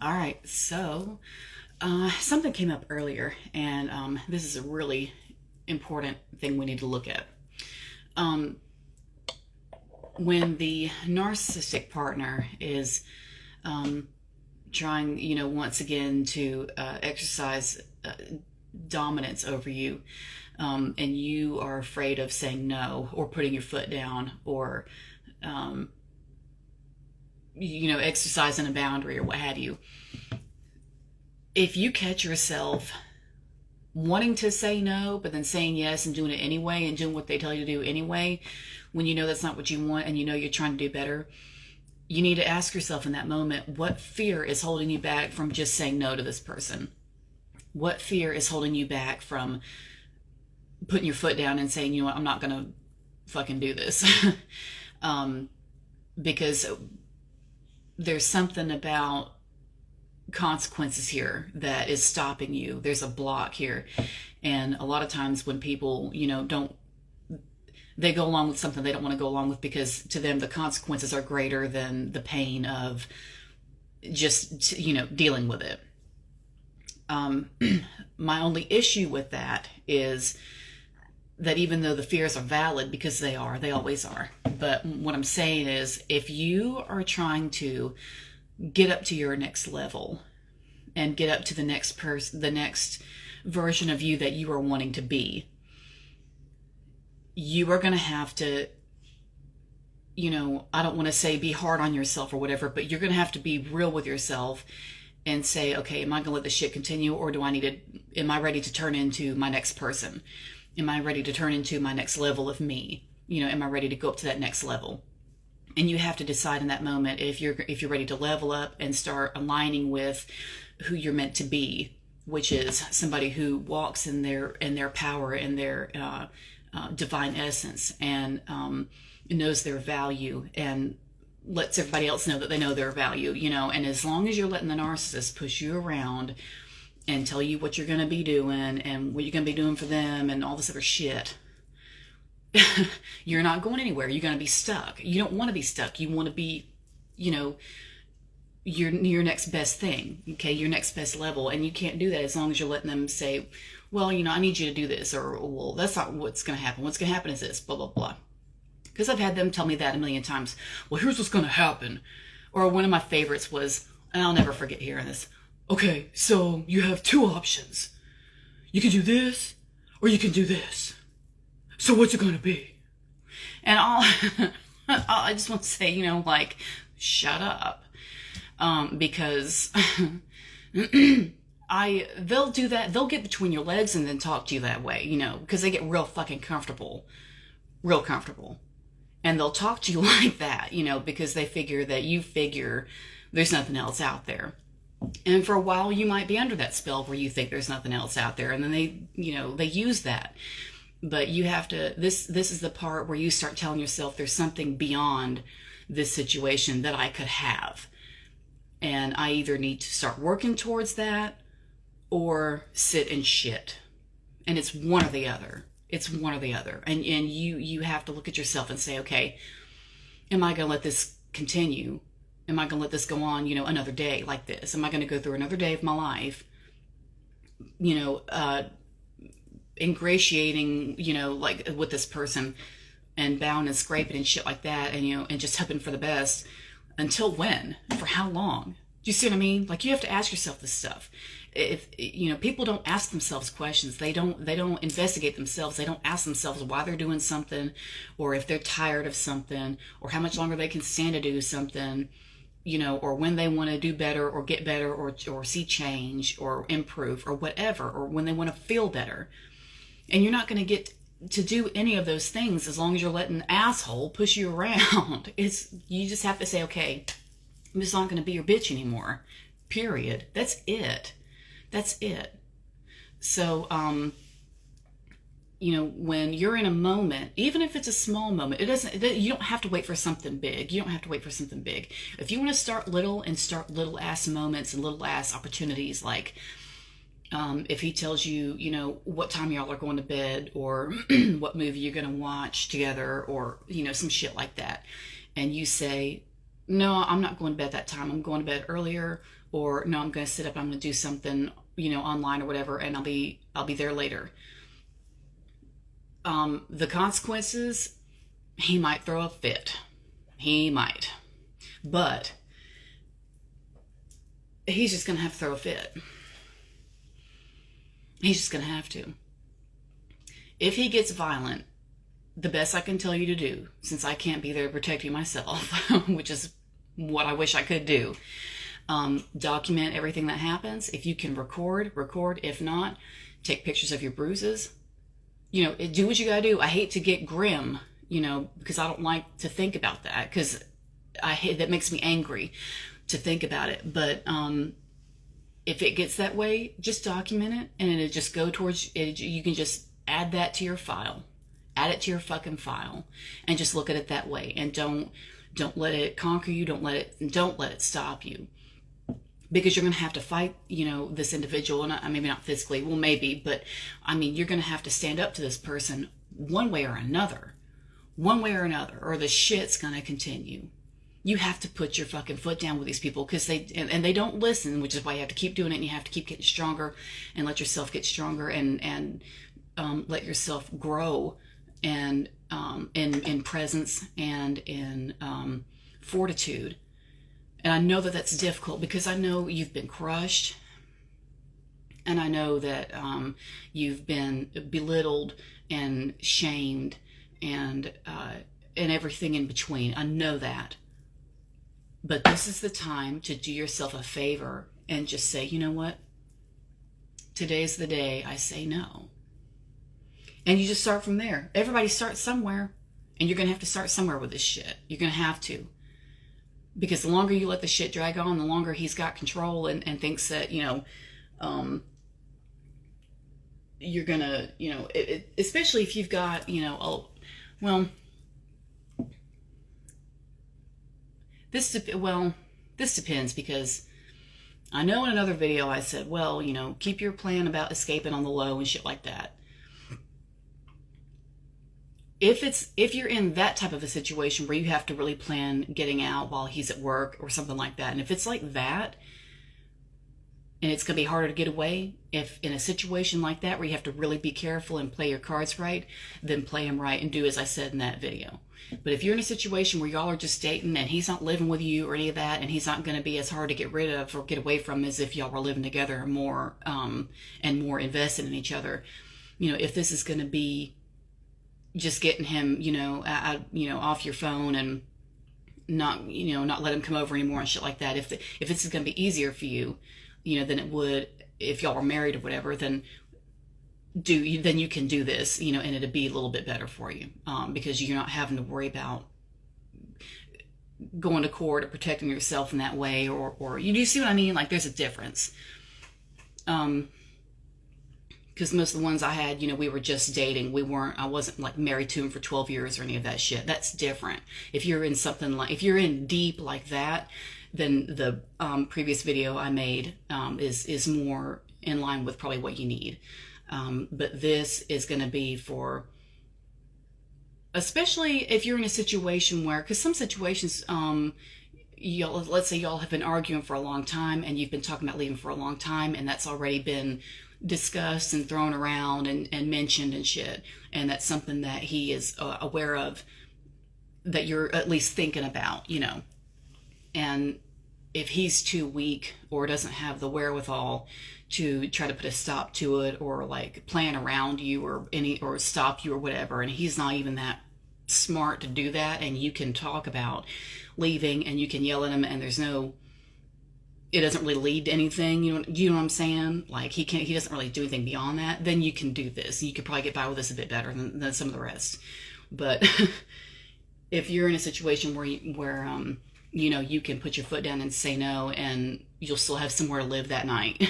All right, so something came up earlier, and this is a really important thing we need to look at. Um, when the narcissistic partner is trying, once again to exercise dominance over you, and you are afraid of saying no or putting your foot down or, um, exercising a boundary or what have you, if you catch yourself wanting to say no, but then saying yes and doing it anyway and doing what they tell you to do anyway, when you know that's not what you want and you know you're trying to do better, you need to ask yourself in that moment, what fear is holding you back from just saying no to this person? What fear is holding you back from putting your foot down and saying, you know what, I'm not going to fucking do this? Because there's something about consequences here that is stopping you. There's a block here. And a lot of times when people, they go along with something they don't want to go along with because to them the consequences are greater than the pain of just, dealing with it. My only issue with that is that even though the fears are valid, because they always are. But what I'm saying is, if you are trying to get up to your next level and get up to the next version of you that you are wanting to be, you are going to have to, I don't want to say be hard on yourself or whatever, but you're going to have to be real with yourself and say, okay, am I going to let this shit continue, or am I ready to turn into my next person? Am I ready to turn into my next level of me? Am I ready to go up to that next level? And you have to decide in that moment if you're ready to level up and start aligning with who you're meant to be, which is somebody who walks in their power, in their divine essence, and knows their value and lets everybody else know that they know their value. And as long as you're letting the narcissist push you around and tell you what you're going to be doing and what you're going to be doing for them and all this other shit, you're not going anywhere. You're going to be stuck. You don't want to be stuck. You want to be, your next best thing, okay, your next best level. And you can't do that as long as you're letting them say, well, I need you to do this, or, well, that's not what's going to happen. What's going to happen is this, blah, blah, blah. Because I've had them tell me that a million times. Well, here's what's going to happen. Or one of my favorites was, and I'll never forget hearing this. Okay, so you have two options. You can do this, or you can do this. So what's it going to be? And I just want to say, shut up. Because they'll do that. They'll get between your legs and then talk to you that way, because they get real fucking comfortable. Real comfortable. And they'll talk to you like that, because they figure that you figure there's nothing else out there. And for a while you might be under that spell where you think there's nothing else out there. And then they use that. But you have to, this is the part where you start telling yourself there's something beyond this situation that I could have. And I either need to start working towards that or sit and shit. And it's one or the other. It's one or the other. And you have to look at yourself and say, okay, am I going to let this continue? Am I going to let this go on, another day like this? Am I going to go through another day of my life, ingratiating, like with this person and bowing and scraping and shit like that, and, and just hoping for the best? Until when? For how long? Do you see what I mean? Like, you have to ask yourself this stuff. If, people don't ask themselves questions. They don't investigate themselves. They don't ask themselves why they're doing something, or if they're tired of something, or how much longer they can stand to do something, or when they want to do better or get better or see change or improve or whatever, or when they want to feel better. And you're not going to get to do any of those things as long as you're letting an asshole push you around. You just have to say, okay, I'm just not going to be your bitch anymore. Period. That's it. That's it. So, when you're in a moment, even if it's a small moment, you don't have to wait for something big. You don't have to wait for something big. If you want to start little and start little ass moments and little ass opportunities, like, if he tells you, what time y'all are going to bed, or what movie you're going to watch together, or, some shit like that. And you say, no, I'm not going to bed that time. I'm going to bed earlier, or no, I'm going to sit up, I'm going to do something, online or whatever, and I'll be there later. The consequences, he might throw a fit. He might. But he's just going to have to throw a fit. He's just going to have to. If he gets violent, the best I can tell you to do, since I can't be there to protect you myself, which is what I wish I could do, document everything that happens. If you can record. If not, take pictures of your bruises. Do what you gotta do. I hate to get grim, because I don't like to think about that, because that makes me angry to think about it. But if it gets that way, just document it, and it'll just go towards it. You can just add that to your file. Add it to your fucking file, and just look at it that way. And don't let it conquer you. Don't let it stop you, because you're going to have to fight, this individual, and maybe not physically, well, maybe, but I mean, you're going to have to stand up to this person one way or another, or the shit's going to continue. You have to put your fucking foot down with these people, because they don't listen, which is why you have to keep doing it, and you have to keep getting stronger, and let yourself get stronger, and let yourself grow, and in presence and in fortitude. And I know that that's difficult, because I know you've been crushed, and I know that you've been belittled and shamed and everything in between. I know that. But this is the time to do yourself a favor and just say, you know what? Today's the day I say no. And you just start from there. Everybody starts somewhere, and you're going to have to start somewhere with this shit. You're going to have to. Because the longer you let the shit drag on, the longer he's got control and thinks that, you're going to, especially if you've got, this depends, because I know in another video I said, keep your plan about escaping on the low and shit like that. If you're in that type of a situation where you have to really plan getting out while he's at work or something like that, and if it's like that, and it's going to be harder to get away, if in a situation like that where you have to really be careful and play your cards right, then play them right and do as I said in that video. But if you're in a situation where y'all are just dating and he's not living with you or any of that, and he's not going to be as hard to get rid of or get away from as if y'all were living together more and more invested in each other, if this is going to be just getting him, off your phone and not let him come over anymore and shit like that. If this is going to be easier for you, than it would if y'all were married or whatever, then you can do this, and it'll be a little bit better for you, because you're not having to worry about going to court or protecting yourself in that way, or you see what I mean? Like, there's a difference. Because most of the ones I had, we were just dating. I wasn't like married to him for 12 years or any of that shit. That's different. If you're in deep like that, then the previous video I made is more in line with probably what you need. But this is going to be for, especially if you're in a situation where, because some situations, let's say y'all have been arguing for a long time, and you've been talking about leaving for a long time, and that's already been discussed and thrown around and mentioned and shit, and that's something that he is aware of, that you're at least thinking about, and if he's too weak or doesn't have the wherewithal to try to put a stop to it, or like plan around you or stop you or whatever, and he's not even that smart to do that, and you can talk about leaving and you can yell at him, and it doesn't really lead to anything, you know what I'm saying? Like, he doesn't really do anything beyond that, then you can do this. You could probably get by with this a bit better than some of the rest. But if you're in a situation where you can put your foot down and say no, and you'll still have somewhere to live that night,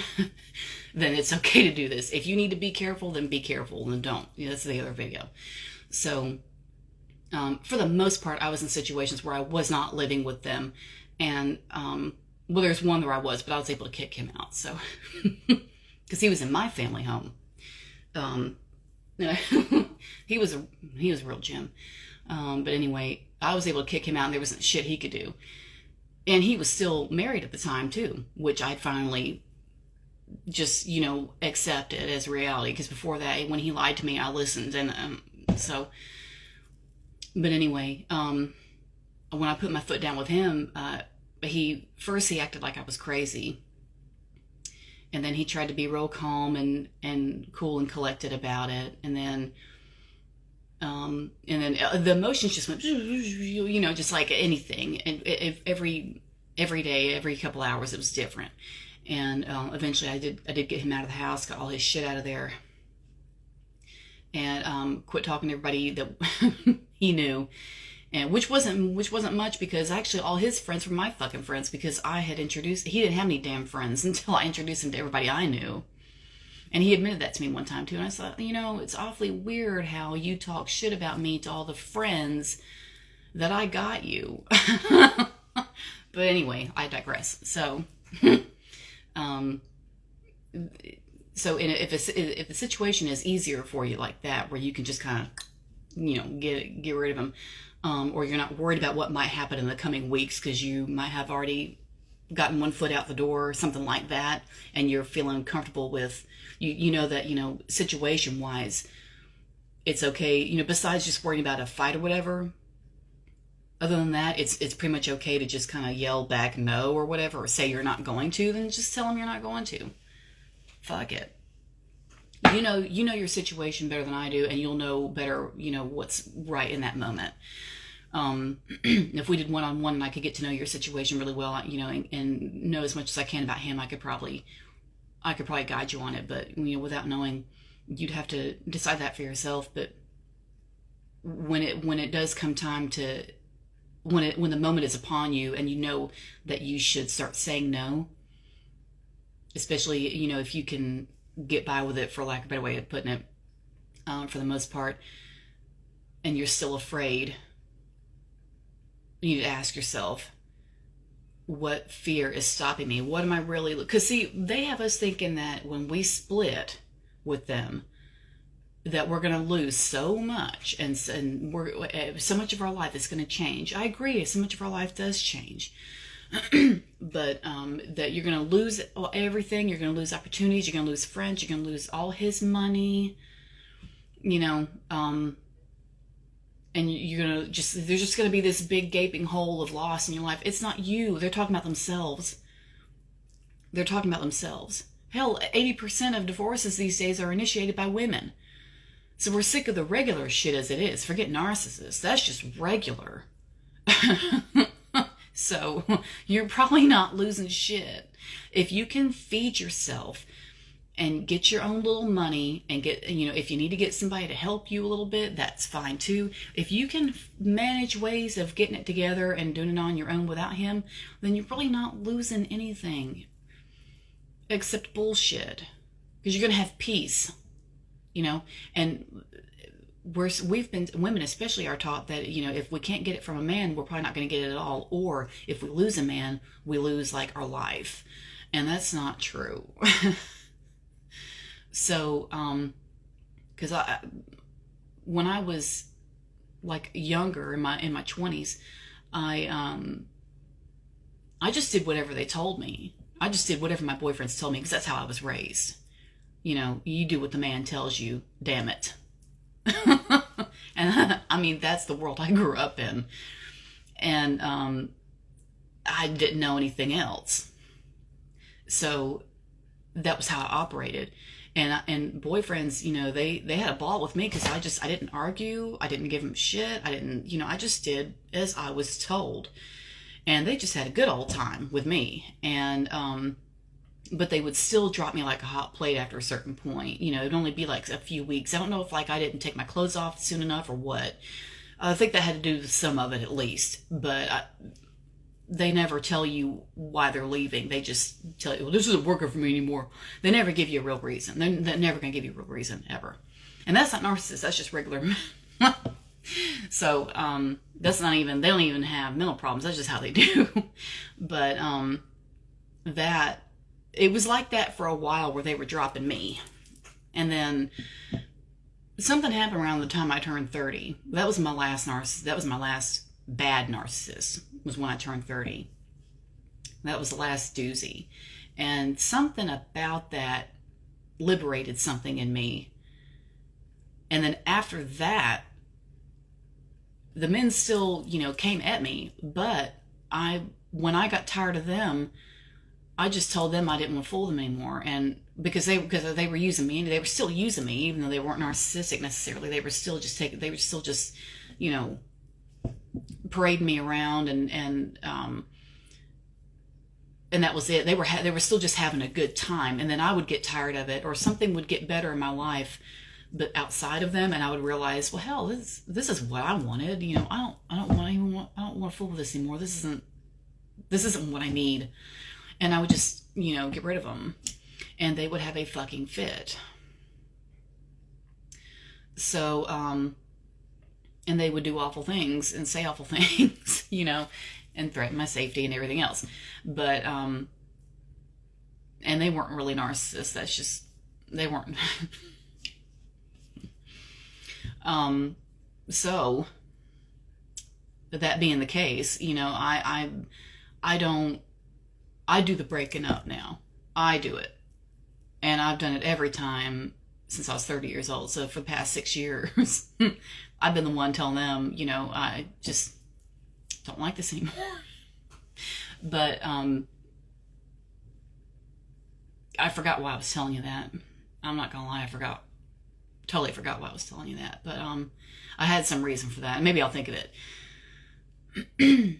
then it's okay to do this. If you need to be careful, then be careful, and don't. That's the other video. So, for the most part, I was in situations where I was not living with them, and, well, there's one where I was, but I was able to kick him out, so, because he was in my family home. He was a real gem. But anyway, I was able to kick him out, and there wasn't shit he could do. And he was still married at the time too, which I'd finally just, accepted as reality. Because before that, when he lied to me, I listened. And but anyway, when I put my foot down with him, he acted like I was crazy. And then he tried to be real calm and cool and collected about it. And then the emotions just went, just like anything. And every day, every couple hours, it was different. And eventually, I did get him out of the house, got all his shit out of there, and quit talking to everybody that he knew, and which wasn't much, because actually all his friends were my fucking friends, because he didn't have any damn friends until I introduced him to everybody I knew. And he admitted that to me one time too. And I thought, it's awfully weird how you talk shit about me to all the friends that I got you. But anyway, I digress. So, if the situation is easier for you like that, where you can just kind of, get rid of him, or you're not worried about what might happen in the coming weeks, because you might have already gotten one foot out the door or something like that, and you're feeling comfortable with, that, situation wise, it's okay, besides just worrying about a fight or whatever. Other than that, it's pretty much okay to just kind of yell back no or whatever, or say you're not going to. Then just tell them you're not going to. Fuck it. You know your situation better than I do, and you'll know better, what's right in that moment. If we did one-on-one and I could get to know your situation really well, and know as much as I can about him, I could probably guide you on it. But without knowing, you'd have to decide that for yourself. But when it does come time to, when the moment is upon you, and you know that you should start saying no, especially if you can get by with it, for lack of a better way of putting it, for the most part, and you're still afraid, you need to ask yourself, what fear is stopping me? What am I really... Because see, they have us thinking that when we split with them, that we're going to lose so much, and so much of our life is going to change. I agree, so much of our life does change. But that you're going to lose everything. You're going to lose opportunities. You're going to lose friends. You're going to lose all his money. And you're going to there's just going to be this big gaping hole of loss in your life. It's not you. They're talking about themselves. Hell, 80% of divorces these days are initiated by women. So we're sick of the regular shit as it is. Forget narcissists. That's just regular. So you're probably not losing shit. If you can feed yourself and get your own little money, and get, if you need to get somebody to help you a little bit, that's fine too. If you can manage ways of getting it together and doing it on your own without him, then you're really not losing anything except bullshit, because you're going to have peace, and women especially are taught that, if we can't get it from a man, we're probably not going to get it at all. Or if we lose a man, we lose like our life. And that's not true. So, cause when I was like younger in my 20s, I just did whatever they told me. I just did whatever my boyfriends told me, because that's how I was raised. You do what the man tells you, damn it. And I mean, that's the world I grew up in. And I didn't know anything else. So that was how I operated. And boyfriends, they had a ball with me, because I didn't argue. I didn't give them shit. I just did as I was told. And they just had a good old time with me. And, but they would still drop me like a hot plate after a certain point. It'd only be like a few weeks. I don't know if I didn't take my clothes off soon enough or what. I think that had to do with some of it at least. But they never tell you why they're leaving. They just tell you, well, this isn't working for me anymore. They never give you a real reason. They're never going to give you a real reason, ever. And that's not narcissist. That's just regular. So, that's not even, they don't even have mental problems. That's just how they do. But, it was like that for a while, where they were dropping me. And then something happened around the time I turned 30. That was my last narcissist. That was my last bad narcissist, was when I turned 30. That was the last doozy. And something about that liberated something in me. And then after that, the men still, came at me, but when I got tired of them, I just told them I didn't want to fool them anymore. And because they were using me, and they were still using me, even though they weren't narcissistic necessarily, they were still just parading me around, and that was it. They were still just having a good time. And then I would get tired of it, or something would get better in my life, but outside of them, and I would realize, well, hell, this is what I wanted. I don't want to fool with this anymore. This isn't what I need. And I would just, get rid of them, and they would have a fucking fit. So, and they would do awful things and say awful things, and threaten my safety and everything else. But, and they weren't really narcissists. That's just, they weren't. So that being the case, I do the breaking up now. I do it. And I've done it every time since I was 30 years old. So for the past 6 years, I've been the one telling them, I just don't like this anymore. But I forgot why I was telling you that. I'm not gonna lie, totally forgot why I was telling you that. But I had some reason for that. Maybe I'll think of it.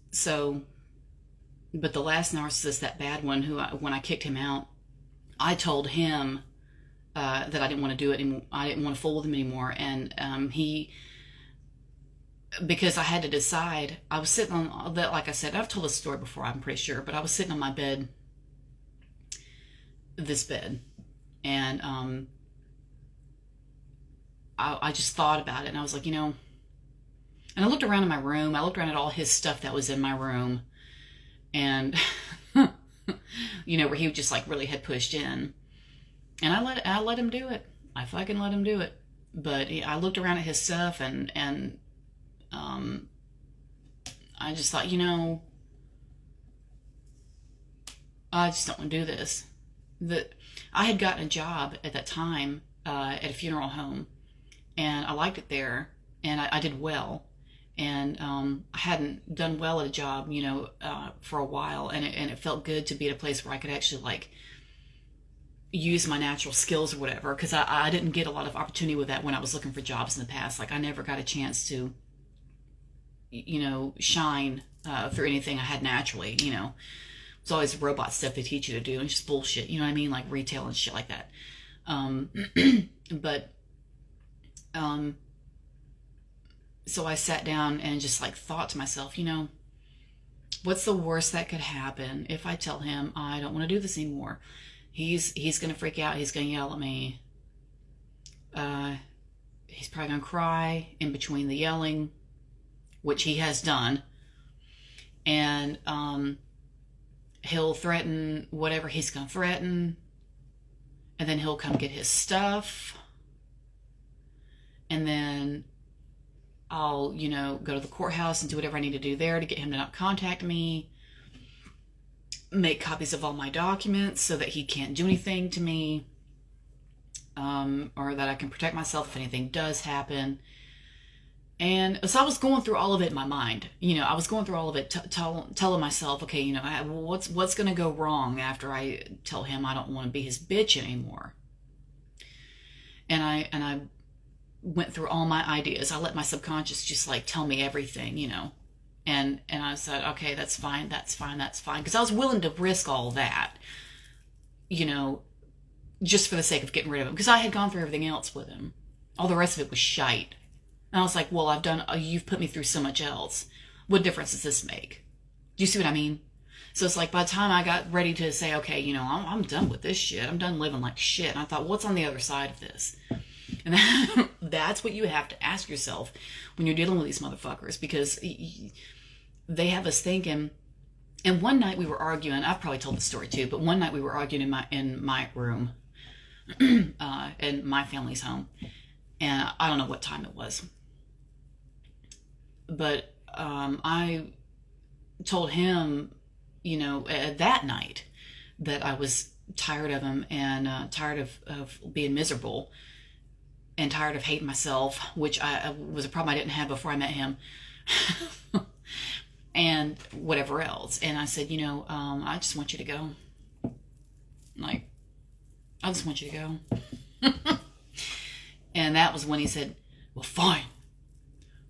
So, but the last narcissist, that bad one, when I kicked him out, I told him that I didn't want to do it anymore. I didn't want to fool with him anymore. And because I had to decide, I was sitting on that, like I said, I've told this story before, I'm pretty sure, but I was sitting on my bed, this bed, and I just thought about it, and I was like, and I looked around in my room. I looked around at all his stuff that was in my room, and where he just like really had pushed in, and I let him do it. I fucking let him do it. But I looked around at his stuff, and I just thought, I just don't want to do this. I had gotten a job at that time at a funeral home, and I liked it there, and I did well. And I hadn't done well at a job, for a while, and it felt good to be at a place where I could actually like use my natural skills or whatever, because I didn't get a lot of opportunity with that when I was looking for jobs in the past. Like I never got a chance to, shine through anything I had naturally. It's always robot stuff they teach you to do, and just bullshit, you know what I mean, like retail and shit like that. But so I sat down and just like thought to myself, what's the worst that could happen if I tell him I don't want to do this anymore? He's going to freak out. He's going to yell at me. He's probably going to cry in between the yelling, which he has done. And he'll threaten whatever he's going to threaten. And then he'll come get his stuff. And then I'll, go to the courthouse and do whatever I need to do there to get him to not contact me. Make copies of all my documents so that he can't do anything to me. Or that I can protect myself if anything does happen. And so I was going through all of it in my mind. I was going through all of it, telling myself, okay, what's going to go wrong after I tell him I don't want to be his bitch anymore. And I went through all my ideas. I let my subconscious just like tell me everything, and I said, okay, that's fine. Because I was willing to risk all that, just for the sake of getting rid of him. Because I had gone through everything else with him. All the rest of it was shite. And I was like, well, you've put me through so much else. What difference does this make? Do you see what I mean? So it's like, by the time I got ready to say, okay, I'm done with this shit. I'm done living like shit. And I thought, what's on the other side of this? And that's what you have to ask yourself when you're dealing with these motherfuckers, because they have us thinking. And one night we were arguing. I've probably told the story too, but one night we were arguing in my room, in my family's home, and I don't know what time it was, but I told him, that night that I was tired of him and tired of being miserable and tired of hating myself, which was a problem I didn't have before I met him. And whatever else. And I said, I just want you to go. Like, I just want you to go. And that was when he said, well, fine.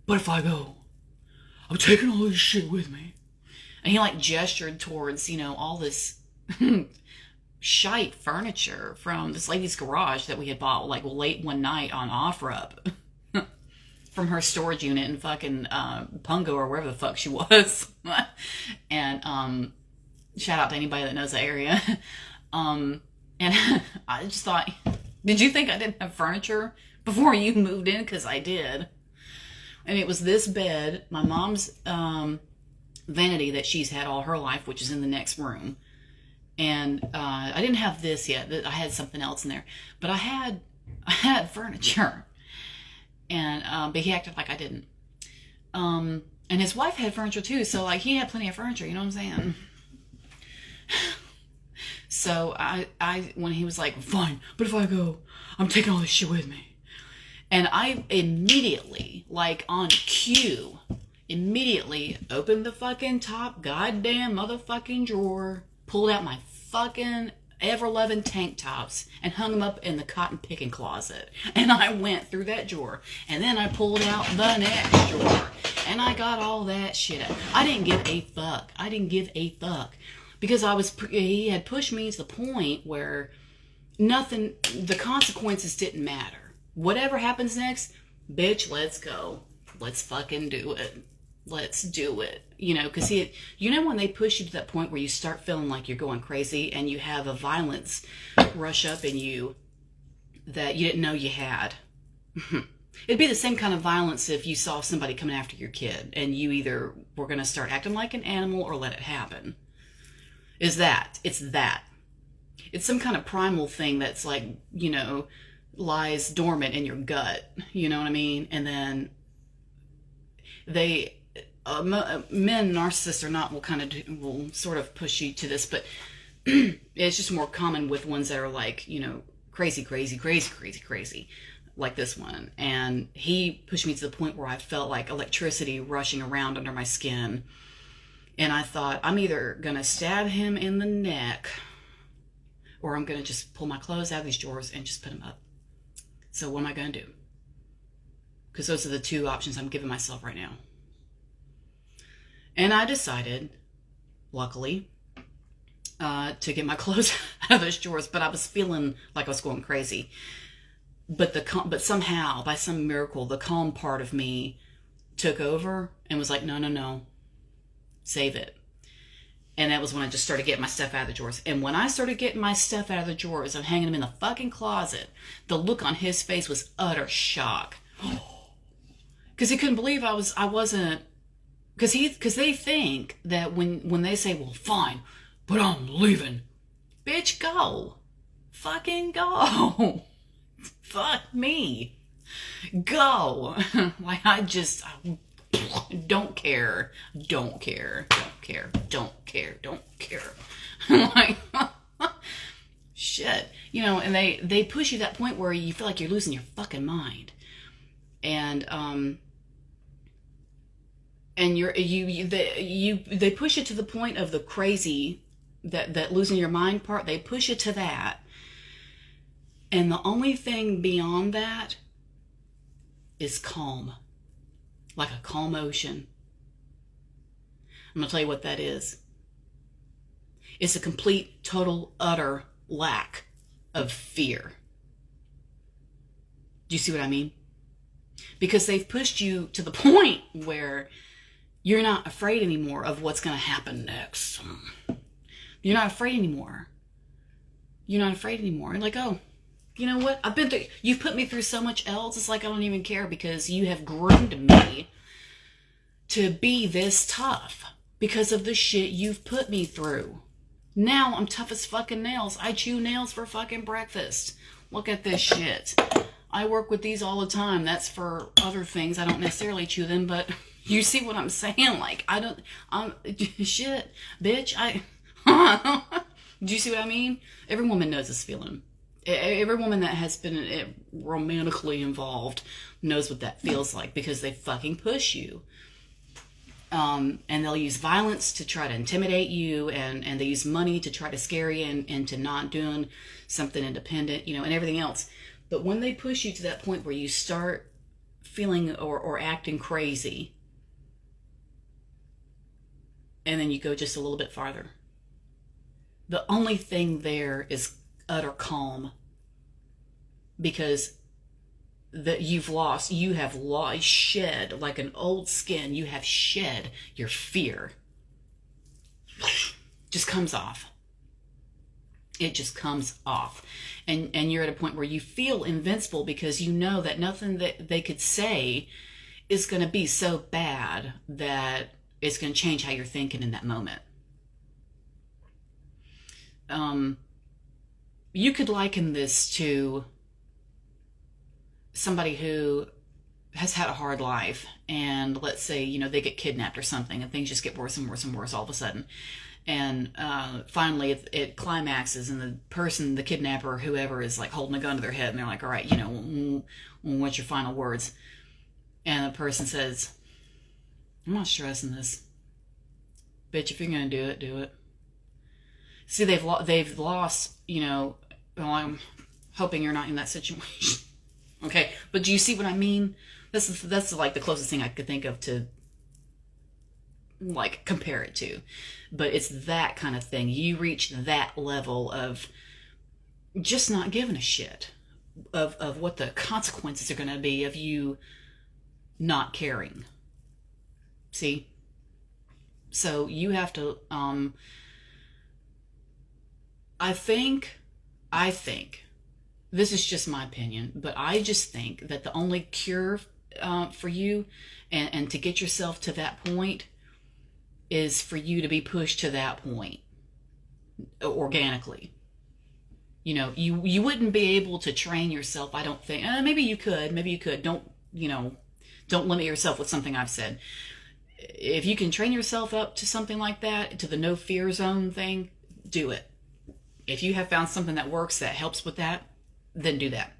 But if I go, I'm taking all this shit with me. And he like gestured towards, all this shite furniture from this lady's garage that we had bought like late one night on OfferUp. From her storage unit in fucking Pungo or wherever the fuck she was. And shout out to anybody that knows the area. And I just thought, did you think I didn't have furniture before you moved in? Because I did. And it was this bed, my mom's vanity that she's had all her life, which is in the next room. And I didn't have this yet. I had something else in there. But I had furniture. And but he acted like I didn't. And his wife had furniture too, so like he had plenty of furniture, you know what I'm saying? So I when he was like, fine, but if I go, I'm taking all this shit with me. And I immediately, like on cue, opened the fucking top goddamn motherfucking drawer, pulled out my fucking ever-loving tank tops and hung them up in the cotton picking closet. And I went through that drawer. And then I pulled out the next drawer. And I got all that shit out. I didn't give a fuck. Because he had pushed me to the point where the consequences didn't matter. Whatever happens next, bitch, let's go. Let's fucking do it. Let's do it. Because when they push you to that point where you start feeling like you're going crazy and you have a violence rush up in you that you didn't know you had. It'd be the same kind of violence if you saw somebody coming after your kid and you either were going to start acting like an animal or let it happen. It's that. It's some kind of primal thing that's like, lies dormant in your gut. You know what I mean? And then men, narcissists or not, will sort of push you to this, but it's just more common with ones that are like, crazy, like this one. And he pushed me to the point where I felt like electricity rushing around under my skin. And I thought, I'm either going to stab him in the neck or I'm going to just pull my clothes out of these drawers and just put them up. So what am I going to do? Because those are the two options I'm giving myself right now. And I decided, luckily, to get my clothes out of those drawers, but I was feeling like I was going crazy. But somehow, by some miracle, the calm part of me took over and was like, no, save it. And that was when I just started getting my stuff out of the drawers. And when I started getting my stuff out of the drawers, I'm hanging them in the fucking closet, the look on his face was utter shock. Because he couldn't believe I wasn't. Because they think that when they say, well, fine, but I'm leaving. Bitch, go. Fucking go. Fuck me. Go. Like, I don't care. Like, shit. And they push you to that point where you feel like you're losing your fucking mind. And they push it to the point of the crazy, that losing your mind part. They push it to that, and the only thing beyond that is calm, like a calm ocean. I'm gonna tell you what that is. It's a complete, total, utter lack of fear. Do you see what I mean? Because they've pushed you to the point where you're not afraid anymore of what's going to happen next. You're not afraid anymore. You're like, oh, you know what? You've put me through so much else. It's like I don't even care because you have groomed me to be this tough because of the shit you've put me through. Now I'm tough as fucking nails. I chew nails for fucking breakfast. Look at this shit. I work with these all the time. That's for other things. I don't necessarily chew them, but You see what I'm saying? Like, shit, bitch, do you see what I mean? Every woman knows this feeling. Every woman that has been romantically involved knows what that feels like, because they fucking push you. And they'll use violence to try to intimidate you, and they use money to try to scare you into not doing something independent, and everything else. But when they push you to that point where you start feeling or acting crazy, and then you go just a little bit farther, the only thing there is utter calm, because you have lost, shed, like an old skin, you have shed your fear. Just comes off. It just comes off. And you're at a point where you feel invincible, because you know that nothing that they could say is going to be so bad that it's going to change how you're thinking in that moment. You could liken this to somebody who has had a hard life, and let's say, they get kidnapped or something, and things just get worse and worse and worse all of a sudden. And finally it climaxes, and the kidnapper or whoever is like holding a gun to their head, and they're like, all right, what's your final words? And the person says, I'm not stressing this. Bitch, if you're going to do it, do it. See, they've lost, well, I'm hoping you're not in that situation. Okay, but do you see what I mean? That's like the closest thing I could think of to like compare it to. But it's that kind of thing. You reach that level of just not giving a shit of what the consequences are going to be of you not caring. See? So you have to, I think, this is just my opinion, but I just think that the only cure for you and to get yourself to that point is for you to be pushed to that point organically. You wouldn't be able to train yourself, I don't think. Maybe you could. Don't limit yourself with something I've said. If you can train yourself up to something like that, to the no fear zone thing, do it. If you have found something that works, that helps with that, then do that.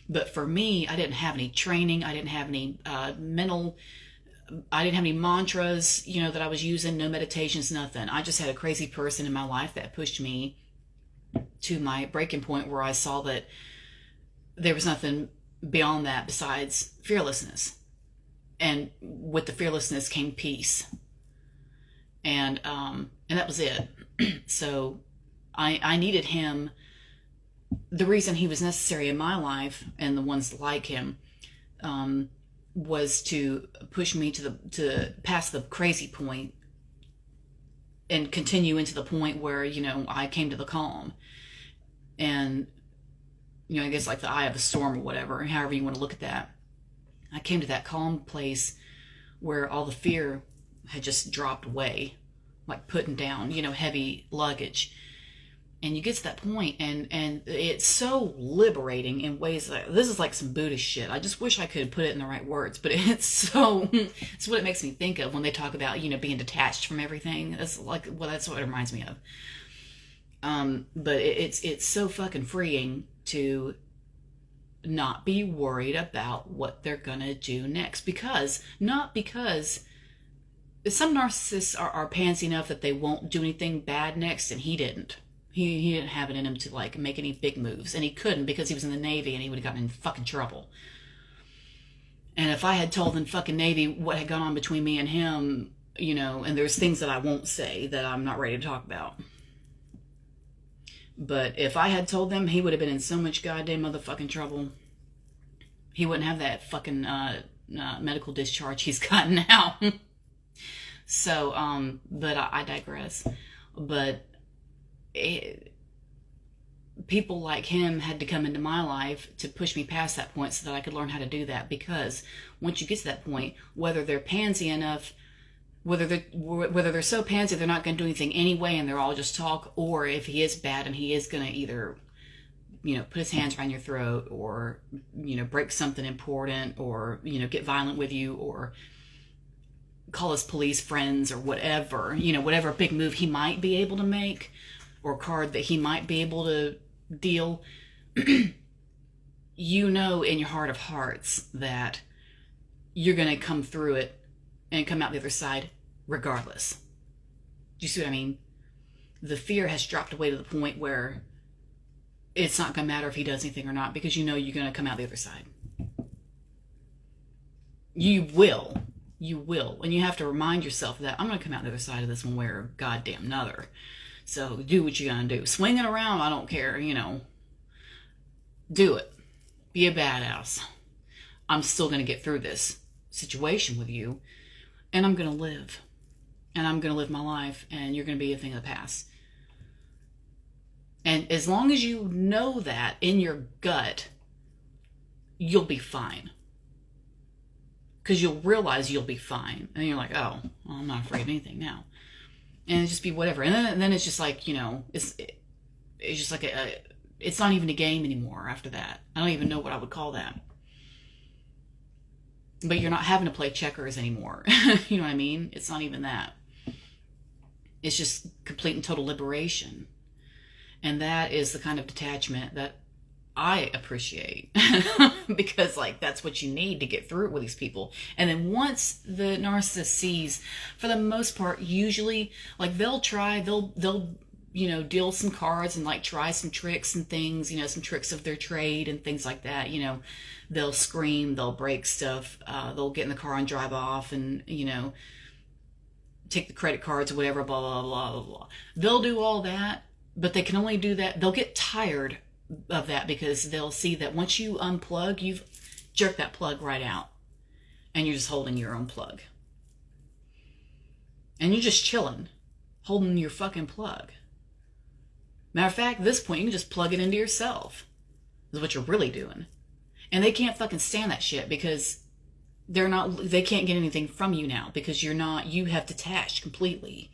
But for me, I didn't have any training. I didn't have any I didn't have any mantras, that I was using, no meditations, nothing. I just had a crazy person in my life that pushed me to my breaking point, where I saw that there was nothing beyond that besides fearlessness. And with the fearlessness came peace. And that was it. So I needed him. The reason he was necessary in my life, and the ones like him, was to push me to past the crazy point and continue into the point where, I came to the calm. And, I guess like the eye of the storm or whatever, however you want to look at that. I came to that calm place where all the fear had just dropped away, like putting down, heavy luggage. And you get to that point, and it's so liberating in ways that, this is like some Buddhist shit. I just wish I could put it in the right words, but it's what it makes me think of when they talk about, being detached from everything. That's like, well, that's what it reminds me of. But it's so fucking freeing to not be worried about what they're gonna do next, because some narcissists are pansy enough that they won't do anything bad next, and he didn't. He didn't have it in him to like make any big moves, and he couldn't, because he was in the Navy and he would have gotten in fucking trouble. And if I had told the fucking Navy what had gone on between me and him, and there's things that I won't say that I'm not ready to talk about. But if I had told them, he would have been in so much goddamn motherfucking trouble. He wouldn't have that fucking medical discharge he's got now. So, but I digress. But people like him had to come into my life to push me past that point so that I could learn how to do that. Because once you get to that point, whether they're pansy enough, whether they're so pansy they're not going to do anything anyway and they're all just talk, or if he is bad and he is going to either, put his hands around your throat, or, break something important, or, get violent with you, or call his police friends or whatever, whatever big move he might be able to make or card that he might be able to deal, you know in your heart of hearts that you're going to come through it and come out the other side regardless. Do you see what I mean? The fear has dropped away to the point where it's not going to matter if he does anything or not, because you know you're going to come out the other side. You will. You will. And you have to remind yourself that I'm going to come out the other side of this one way or goddamn another. So do what you're going to do. Swing it around, I don't care, Do it. Be a badass. I'm still going to get through this situation with you, and I'm going to live. And I'm going to live my life, and you're going to be a thing of the past. And as long as you know that in your gut, you'll be fine. Because you'll realize you'll be fine. And you're like, oh, well, I'm not afraid of anything now. And it just be whatever. And then it's just like, it's just like it's not even a game anymore after that. I don't even know what I would call that. But you're not having to play checkers anymore. You know what I mean? It's not even that. It's just complete and total liberation. And that is the kind of detachment that I appreciate. Because that's what you need to get through it with these people. And then once the narcissist sees, for the most part, usually they'll deal some cards and try some tricks and things, some tricks of their trade and things like that. They'll scream, they'll break stuff, they'll get in the car and drive off and, take the credit cards or whatever, blah, blah, blah, blah, blah. They'll do all that, but they can only do that. They'll get tired of that because they'll see that once you unplug, you've jerked that plug right out and you're just holding your own plug. And you're just chilling, holding your fucking plug. Matter of fact, at this point, you can just plug it into yourself. Is what you're really doing. And they can't fucking stand that shit because they can't get anything from you now because you have detached completely.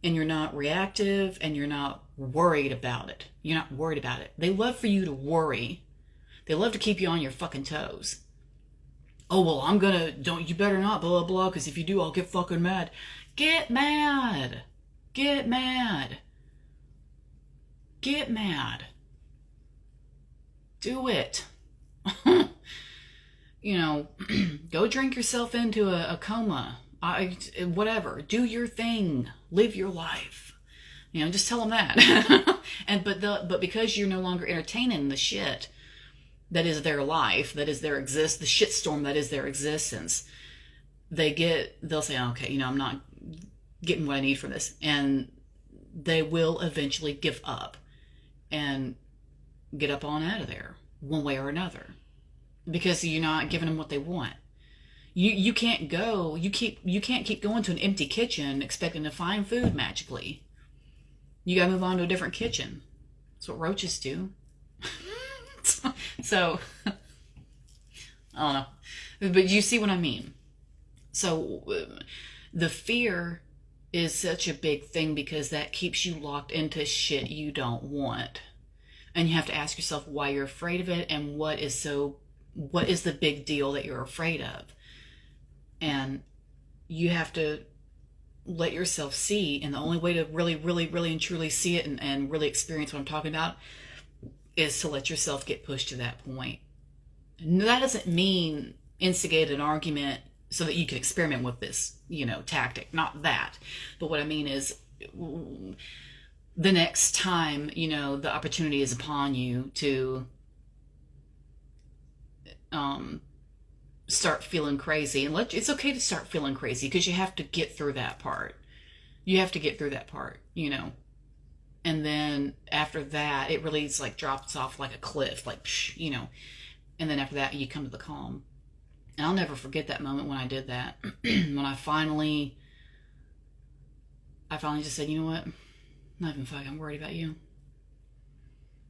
And you're not reactive and you're not worried about it. You're not worried about it. They love for you to worry. They love to keep you on your fucking toes. Oh, well, you better not, blah, blah, blah, because if you do, I'll get fucking mad. Get mad. Get mad. Get mad. Do it. Go drink yourself into a coma. Whatever. Do your thing. Live your life. Just tell them that. But because you're no longer entertaining the shit that is their life, that is the shitstorm that is their existence, they'll say, okay, I'm not getting what I need from this. And they will eventually give up and get up on out of there one way or another because you're not giving them what they want. You can't keep going to an empty kitchen expecting to find food magically. You gotta move on to a different kitchen. That's what roaches do. So I don't know, but you see what I mean. So the fear is such a big thing because that keeps you locked into shit you don't want. And you have to ask yourself why you're afraid of it and what is the big deal that you're afraid of. And you have to let yourself see, and the only way to really, really, really and truly see it and really experience what I'm talking about is to let yourself get pushed to that point. And that doesn't mean instigate an argument so that you can experiment with this, tactic. Not that. But what I mean is the next time, the opportunity is upon you to start feeling crazy, and it's okay to start feeling crazy because you have to get through that part. And then after that, it really drops off like a cliff, and then after that, you come to the calm. And I'll never forget that moment when I did that. When I finally just said, you know what? Not even fucking worried about you.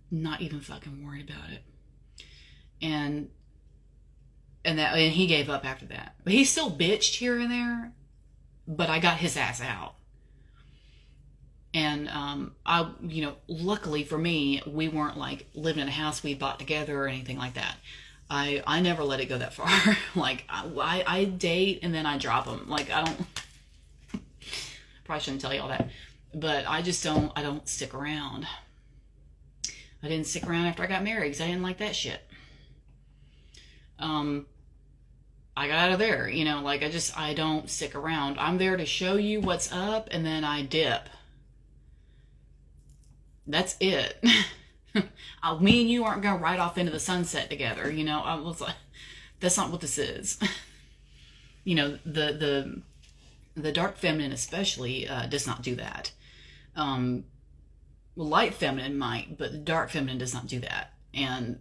Not even fucking worried about it. And he gave up after that. But he still bitched here and there, but I got his ass out. And luckily for me, we weren't living in a house we bought together or anything like that. I never let it go that far. Like, I date and then I drop them. Like, I don't, probably shouldn't tell you all that, but I don't stick around. I didn't stick around after I got married because I didn't like that shit. I got out of there, you know, like, I don't stick around. I'm there to show you what's up, and then I dip. That's it. Me and you aren't going to ride off into the sunset together, you know. I was like, that's not what this is. You know, the dark feminine especially does not do that. Light feminine might, but the dark feminine does not do that. And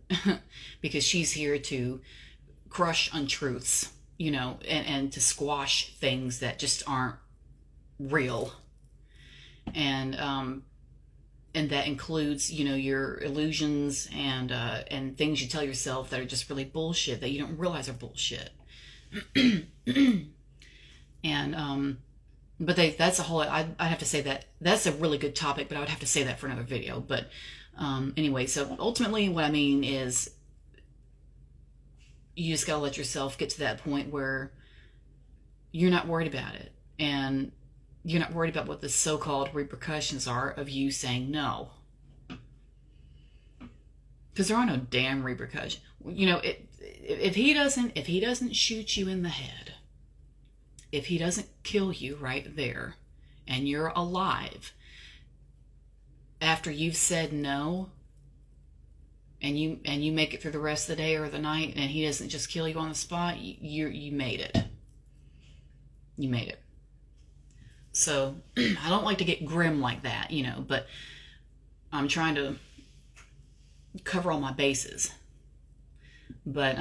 because she's here to crush untruths, you know, and to squash things that just aren't real. And that includes, you know, your illusions and things you tell yourself that are just really bullshit that you don't realize are bullshit. And but that's a whole. I have to say that's a really good topic, but I would have to say that for another video. But anyway, so ultimately, what I mean is, you just gotta let yourself get to that point where you're not worried about it, and you're not worried about what the so-called repercussions are of you saying no. Because there are no damn repercussions. You know, if he doesn't shoot you in the head, if he doesn't kill you right there, and you're alive, after you've said no, and you make it through the rest of the day or the night, and he doesn't just kill you on the spot, you made it. You made it. So, I don't like to get grim like that, you know, but I'm trying to cover all my bases. But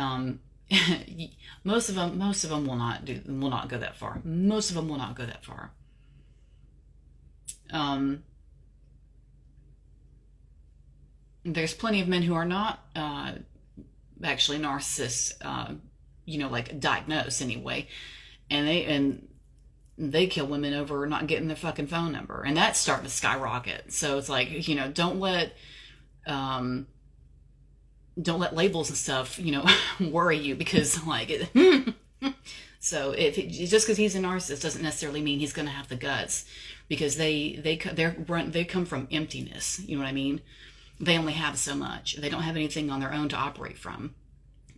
most of them will not go that far. Most of them will not go that far. There's plenty of men who are not actually narcissists, you know, like diagnosed anyway, and they kill women over not getting their fucking phone number, and that's starting to skyrocket. So it's like, you know, don't let labels and stuff, you know, worry you, because like so just because he's a narcissist doesn't necessarily mean he's going to have the guts, because they come from emptiness. You know what I mean? They only have so much. They don't have anything on their own to operate from,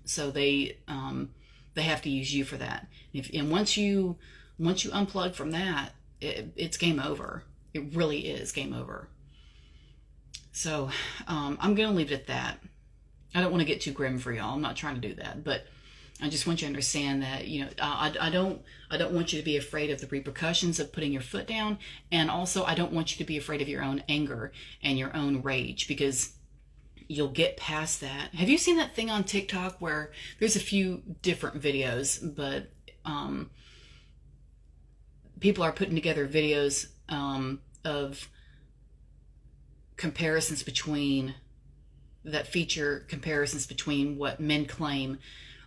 so they have to use you for that. And once you unplug from that, it's game over. It really is game over. So I'm going to leave it at that. I don't want to get too grim for y'all. I'm not trying to do that, but I just want you to understand that, you know, I don't want you to be afraid of the repercussions of putting your foot down, and also I don't want you to be afraid of your own anger and your own rage, because you'll get past that. Have you seen that thing on TikTok where there's a few different videos, but people are putting together videos of comparisons between what men claim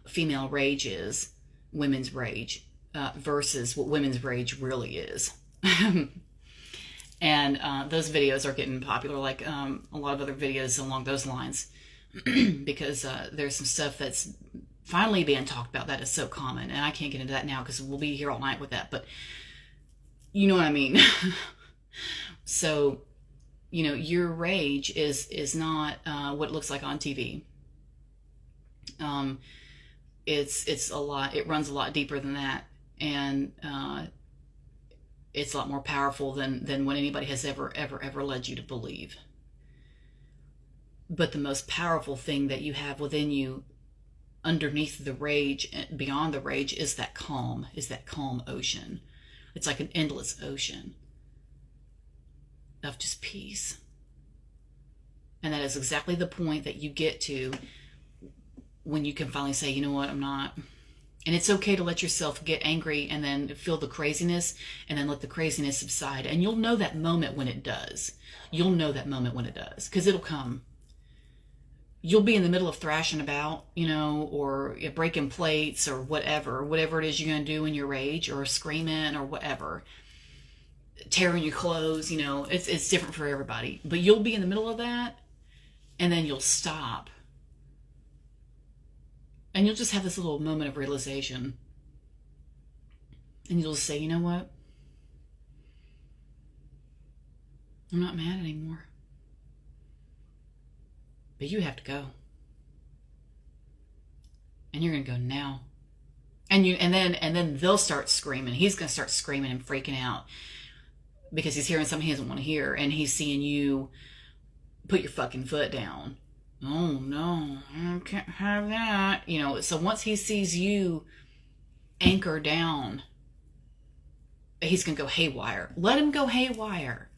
female rage is, women's rage, versus what women's rage really is. And those videos are getting popular, like a lot of other videos along those lines, because there's some stuff that's finally being talked about that is so common, and I can't get into that now because we'll be here all night with that, but you know what I mean. So, you know, your rage is not what it looks like on TV. It's a lot. It runs a lot deeper than that, and it's a lot more powerful than what anybody has ever led you to believe. But the most powerful thing that you have within you, underneath the rage, beyond the rage, is that calm ocean. It's like an endless ocean of just peace. And that is exactly the point that you get to when you can finally say, you know what, I'm not. And it's okay to let yourself get angry and then feel the craziness, and then let the craziness subside. And you'll know that moment when it does. You'll know that moment when it does, because it'll come. You'll be in the middle of thrashing about, you know, or breaking plates or whatever it is you're going to do in your rage, or screaming or whatever, tearing your clothes, you know, it's different for everybody. But you'll be in the middle of that, and then you'll stop. And you'll just have this little moment of realization. And you'll just say, you know what? I'm not mad anymore. But you have to go. And you're going to go now. And then they'll start screaming. He's going to start screaming and freaking out because he's hearing something he doesn't want to hear, and he's seeing you put your fucking foot down. Oh no, I can't have that. You know, so once he sees you anchor down, he's going to go haywire. Let him go haywire.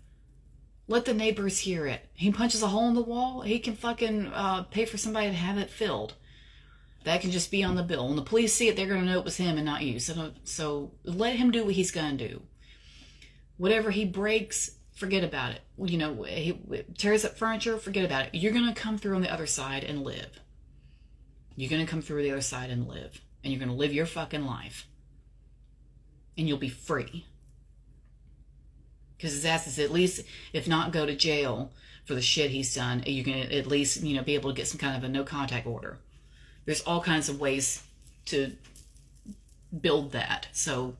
Let the neighbors hear it. He punches a hole in the wall, he can fucking pay for somebody to have it filled. That can just be on the bill. When the police see it, they're going to know it was him and not you. So let him do what he's going to do. Whatever he breaks, forget about it. You know, he tears up furniture, forget about it. You're going to come through on the other side and live. You're going to come through the other side and live. And you're going to live your fucking life. And you'll be free. Because his ass is at least, if not go to jail for the shit he's done, you can at least, you know, be able to get some kind of a no contact order. There's all kinds of ways to build that. So,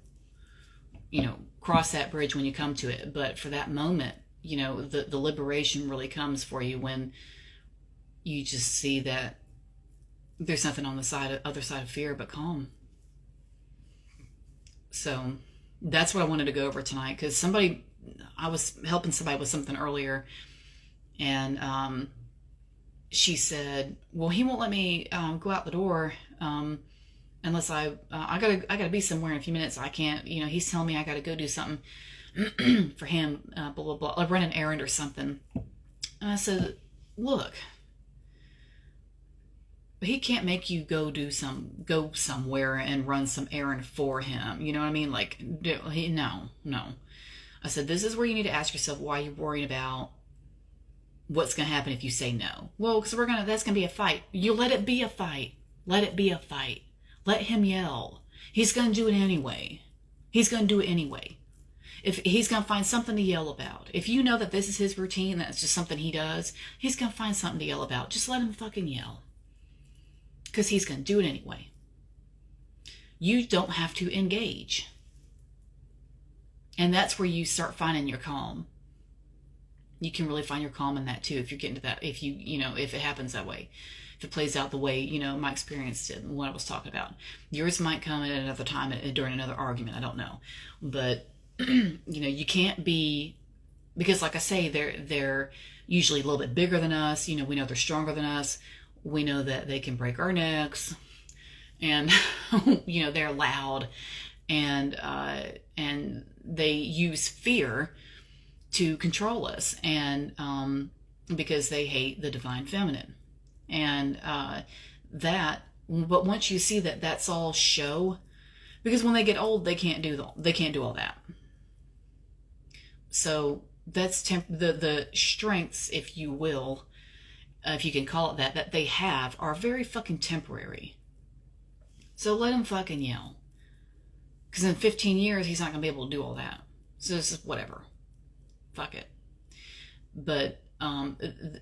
you know, cross that bridge when you come to it. But for that moment, you know, the liberation really comes for you when you just see that there's nothing on the other side of fear but calm. So that's what I wanted to go over tonight, because I was helping somebody with something earlier, and she said, well, he won't let me go out the door unless I gotta be somewhere in a few minutes. I can't, you know, he's telling me I gotta go do something for him, blah, blah, blah, like run an errand or something. And I said, look, he can't make you go somewhere and run some errand for him. You know what I mean? Like, no. I said, this is where you need to ask yourself why you're worried about what's going to happen if you say no. Well, because that's going to be a fight. You let it be a fight. Let it be a fight. Let him yell. He's going to do it anyway. If he's going to find something to yell about. If you know that this is his routine, that's just something he does, he's going to find something to yell about. Just let him fucking yell. Because he's going to do it anyway. You don't have to engage. And that's where you start finding your calm. You can really find your calm in that too, if you're getting to that, if if it happens that way. If it plays out the way, you know, my experience did, what I was talking about. Yours might come at another time during another argument, I don't know. But, you know, you can't be, because like I say, they're usually a little bit bigger than us. You know, we know they're stronger than us. We know that they can break our necks, and you know, they're loud, and they use fear to control us, and because they hate the divine feminine, and but once you see that that's all show, because when they get old, they can't do all that. So that's the strengths, if you will. If you can call it that they have, are very fucking temporary. So let him fucking yell. Because in 15 years, he's not going to be able to do all that. So it's just whatever. Fuck it. But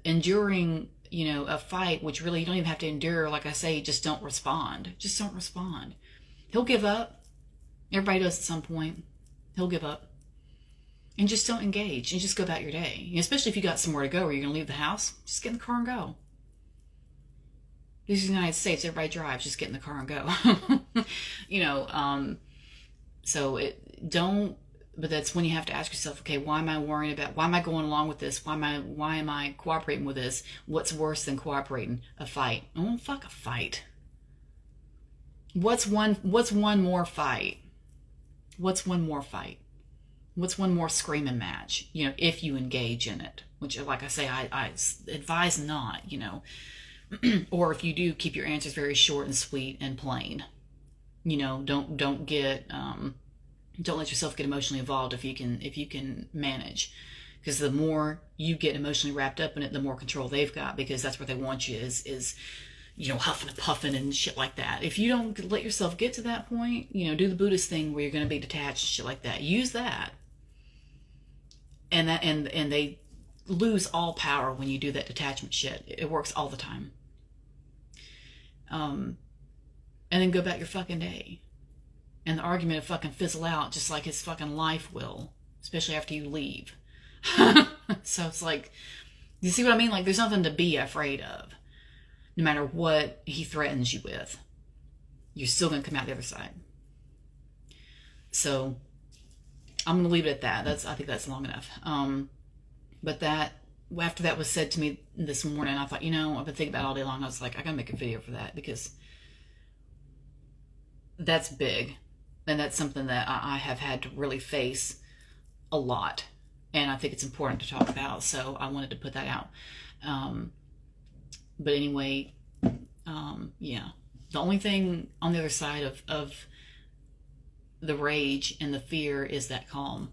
enduring, you know, a fight, which really you don't even have to endure, like I say, just don't respond. Just don't respond. He'll give up. Everybody does at some point. He'll give up. And just don't engage, and just go about your day. Especially if you got somewhere to go, or you're going to leave the house, just get in the car and go. This is the United States, everybody drives, just get in the car and go. You know, but that's when you have to ask yourself, okay, why am I going along with this? Why am I cooperating with this? What's worse than cooperating? A fight. Oh, fuck a fight. What's one more fight? What's one more fight? What's one more screaming match, you know, if you engage in it, which, like I say, I advise not, you know, or if you do, keep your answers very short and sweet and plain. You know, don't let yourself get emotionally involved if you can manage, because the more you get emotionally wrapped up in it, the more control they've got, because that's where they want you is you know, huffing and puffing and shit like that. If you don't let yourself get to that point, you know, do the Buddhist thing where you're going to be detached and shit like that. Use that. And they lose all power when you do that detachment shit. It works all the time. and then go about your fucking day. And the argument will fucking fizzle out just like his fucking life will, especially after you leave. So it's like, you see what I mean? Like, there's nothing to be afraid of. No matter what he threatens you with, you're still going to come out the other side. So I'm going to leave it at that. I think that's long enough. But after that was said to me this morning, I thought, I've been thinking about it all day long. I was like, I got to make a video for that, because that's big. And that's something that I have had to really face a lot. And I think it's important to talk about. So I wanted to put that out. But anyway, yeah. The only thing on the other side of the rage and the fear is that calm.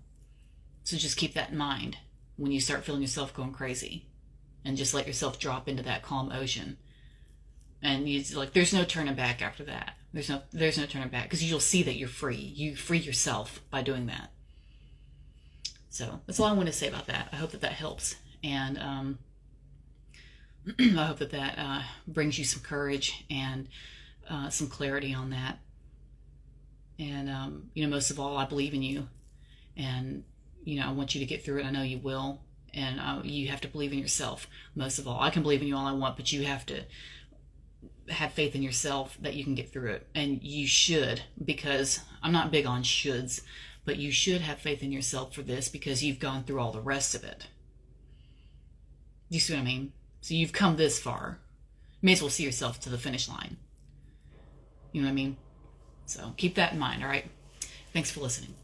So just keep that in mind when you start feeling yourself going crazy. And just let yourself drop into that calm ocean. And there's no turning back after that. There's no turning back, because you'll see that you're free. You free yourself by doing that. So that's all I want to say about that. I hope that helps. And I hope that brings you some courage and some clarity on that. And, most of all, I believe in you. And, I want you to get through it. I know you will. And you have to believe in yourself, most of all. I can believe in you all I want, but you have to have faith in yourself that you can get through it. And you should, because I'm not big on shoulds, but you should have faith in yourself for this, because you've gone through all the rest of it. You see what I mean? So you've come this far. You may as well see yourself to the finish line. You know what I mean? So keep that in mind, all right? Thanks for listening.